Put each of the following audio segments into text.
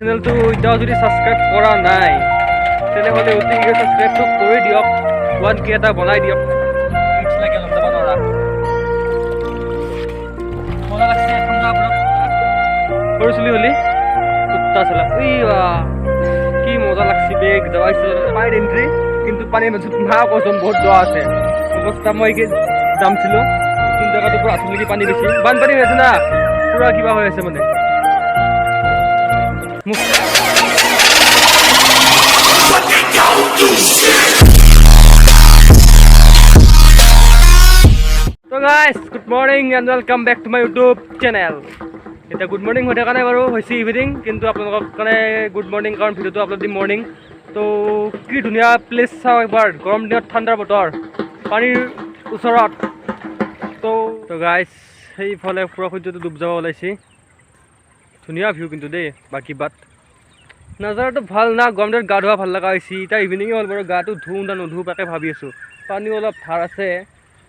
চেনেলটো এতিয়াও যদি ছাবস্ক্ৰাইব কৰা নাই তেনেহ'লে অতি শীঘ্ৰে ছাবস্ক্ৰাইবটো কৰি দিয়ক। 1K এটা বনাই দিয়ক। ৰিক্স লাগে অলপ যাব নোৱাৰা। মজা লাগছে ঠাণ্ডা আপোনাক সৰু চুলি হ'লি কুত্তা চলা কি মজা লাগছে বেগ যাবাইছে পানীত এণ্ট্ৰি কিন্তু পানীৰ মাজত মা কচোন বহুত দোৱা আছে অৱস্থা মই যামছিলোঁ কিন্তু জেগাটো পুৰা আঁচুলিকি পানী বেছি বানপানী হৈ আছে না পুৰা কিবা হৈ আছে মানে So guys, good morning and welcome back to my YouTube channel. It's good morning hote kane baru hoisi evening kintu apnalok kane good morning karon video to upload di morning to ki dhuniya place sa ekbar gorom dinot thandar botor panir usorat to guys hei phole pura khujjo to dub jaba olaisi dhuniya view kintu de baki bat nazar to bhal na gorom dinot ga dhua bhal laga hoisi ta evening hol baru ga to dhum da nodhu pake bhabi asu pani olop thar ase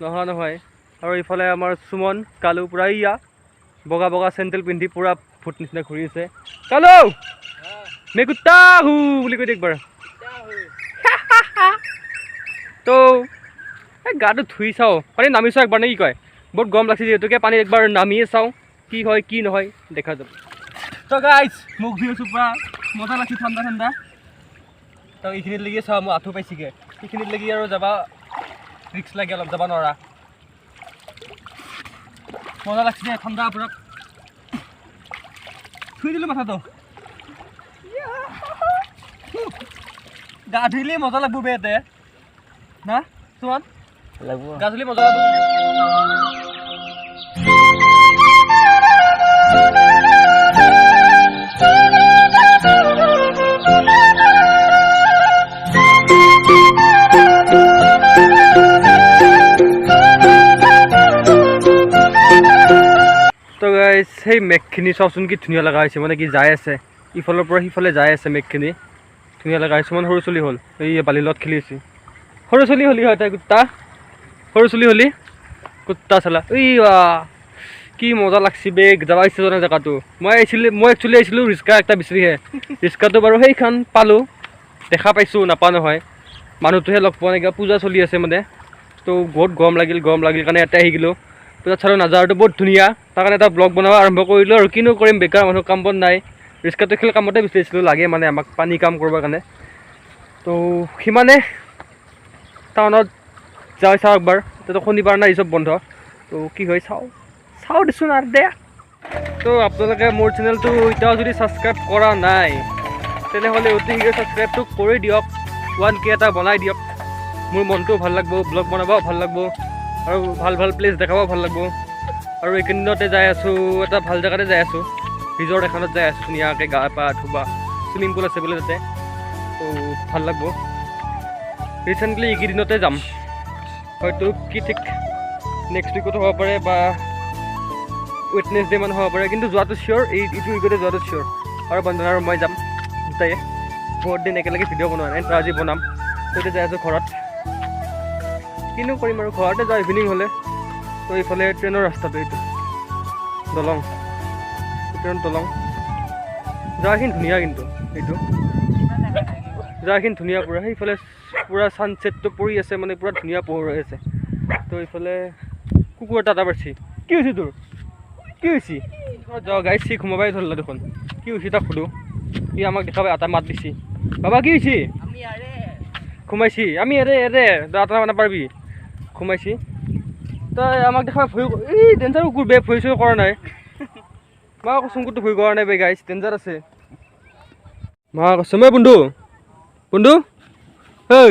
noha nohoy আৰু ইফালে আমাৰ সুমন কালু পুৰা ইয়া বগা বগা চেন্ডেল পিন্ধি পুৰা foot নিচিনা ঘূৰি আছে কালু মে কুত্তা হু বুলি কৈ একবাৰ তো এই গাটো ধুই চাওঁ পানী নামি চাওঁ একবাৰ নে কি কয় বহুত গৰম লাগিছে যিহেতুকে পানীত একবাৰ নামিয়ে চাওঁ কি হয় কি নহয় দেখা যাব তো গাইজ মোক ধুই আছোঁ পুৰা মজা লাগিছে ঠাণ্ডা ঠাণ্ডা তো এইখিনিত লাগি চাওঁ মই আঁঠু পাইছিগৈ এইখিনিত লাগি আৰু যাবা ৰিক্স লাগে অলপ যাব নোৱাৰা মজা লাগছে ঠাণ্ডা পুরা ধুই দিলো মাথাটো গা ধুইলে মজা লাগবো বেতে না সুমন লাগবো গা ধুইলে মজা লাগবো তো গাইজ সেই মেঘখিনি চাওচোন কি ধুনীয়া লগা হৈছে মানে কি যাই আছে ইফালৰ পৰা সিফালে যাই আছে মেঘখিনি ধুনীয়া লগা হৈছে মানে সৰু চলি হ'ল এই বালিৰ লগত খেলি আছে সৰু চলি হ'লি হয় তাই কুত্তা সৰু চলি হ'লি কুত্তা চালা কি মজা লাগছে বেগ যাবা ইচ্ছা জনা জেগাটো মই একচুৱেলি আহিছিলোঁ ৰিক্সা এটা বিচাৰিহে ৰিক্সাটো বাৰু সেইখন পালোঁ দেখা পাইছোঁ নাপা নহয় মানুহটোহে লগ পোৱা নাইকিয়া পূজা চলি আছে মানে তো বহুত গৰম লাগিল কাৰণে ইয়াতে আহি গ'লোঁ পূজাত চালোঁ নাজাৰটো বহুত ধুনীয়া তাৰ কাৰণে এটা ব্লগ বনাব আৰম্ভ কৰিলোঁ আৰু কিনো কৰিম বেকাৰ মানুহ কাম বন নাই ৰিক্সাটো খেল কামতে বিচাৰিছিলোঁ লাগে মানে আমাক পানী কাম কৰিবৰ কাৰণে তো সিমানে টাউনত যাই চাওঁ একবাৰ তো শনিবাৰ নাই চব বন্ধ তো কি হয় চাওঁ দিছোঁ আৰু দে তো আপোনালোকে মোৰ চেনেলটো এতিয়াও যদি ছাবস্ক্ৰাইব কৰা নাই তেনেহ'লে অতি শীঘ্ৰে ছাবস্ক্ৰাইবটো কৰি দিয়ক 1K এটা বনাই দিয়ক মোৰ মনটোও ভাল লাগিব ব্লগ বনাবও ভাল লাগিব আৰু ভাল প্লেচ দেখাব ভাল লাগিব আৰু এইকেইদিনতে যাই আছোঁ এটা ভাল জেগাতে যাই আছোঁ ৰিজৰ্ট এখনত যাই আছোঁ ধুনীয়াকৈ গা পা ধুবা চুইমিং পুল আছে বোলে তাতে তো ভাল লাগিব ৰিচেণ্টলি এইকেইদিনতে যাম হয়তো কি ঠিক নেক্সট উইকতো হ'ব পাৰে বা ৱেডনেছডে মান হ'ব পাৰে কিন্তু যোৱাটো চিয়'ৰ এইটো উইকতে যোৱাটো চিয়'ৰ আৰু বন্ধনা আৰু মই যাম দুটায়ে বহুত দিন একেলগে ভিডিঅ' বনোৱা নাই তো আজি বনাম তো এতিয়া যাই আছোঁ ঘৰত কিনো কৰিম আৰু ঘৰতে যাওঁ ইভিনিং হ'লে তো এইফালে ট্ৰেইনৰ ৰাস্তাটো এইটো দলং ট্ৰেইনৰ দলং জেগাখিনি ধুনীয়া কিন্তু এইটো জেগাখিনি ধুনীয়া পুৰা সেইফালে পুৰা ছানছেটটো পৰি আছে মানে পুৰা ধুনীয়া পোহৰ হৈ আছে তো এইফালে কুকুৰ এটা পাৰছি কি হৈছে তোৰ কি হৈছে যাওঁ গাড়ী চিক সোমাবাই ধৰিলা দেখোন কি হৈছে তাক সোধোঁ সি আমাক দেখাব এটা মাত দিছি বাবা কি হৈছে সোমাইছি আমি এৰে এটা নাপাৰবি সোমাইছি তই আমাক দেখা ভয় এই ডেঞ্জাৰ কুকুৰ বে ভয় চয় কৰা নাই মা কৈছোঁ কুকুৰটো ভয় কৰা নাই বে গাইছ ডেঞ্জাৰ আছে মা কৈছে মই বন্ধু ঐ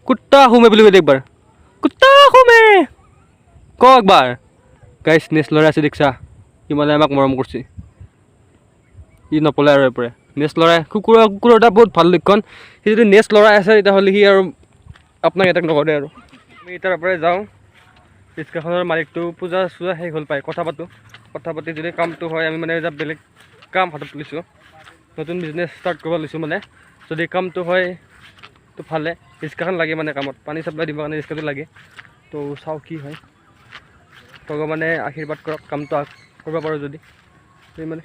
কুত্তা সোমে বুলি কৈ একবাৰ কুত্তা সোমে ক একবাৰ গাইছ নেক্সট ল'ৰাই আছে দেখিছা সি মানে আমাক মৰম কৰিছে ই নপলাই আৰু এপৰে নেক্সট ল'ৰাই কুকুৰৰ এটা বহুত ভাল লক্ষণ সি যদি নেক্সট ল'ৰাই আছে তেতিয়াহ'লে সি আৰু আপোনাক এটেক নকৰে আৰু আমি তাৰ পৰাই যাওঁ ৰিক্সাখনৰ মালিকটো পূজা চূজা শেষ হ'ল পায় কথা পাতি যদি কামটো হয় আমি মানে এটা বেলেগ কাম হাতত তুলিছোঁ নতুন বিজনেছ ষ্টাৰ্ট কৰিব লৈছোঁ মানে যদি কামটো হয় তো ভালে ৰিক্সাখন লাগে মানে কামত পানী চাপ্লাই দিবৰ কাৰণে ৰিক্সাটো লাগে তো চাওঁ কি হয় ভগৱানে আশীৰ্বাদ কৰক কামটো কৰিব পাৰোঁ যদি মানে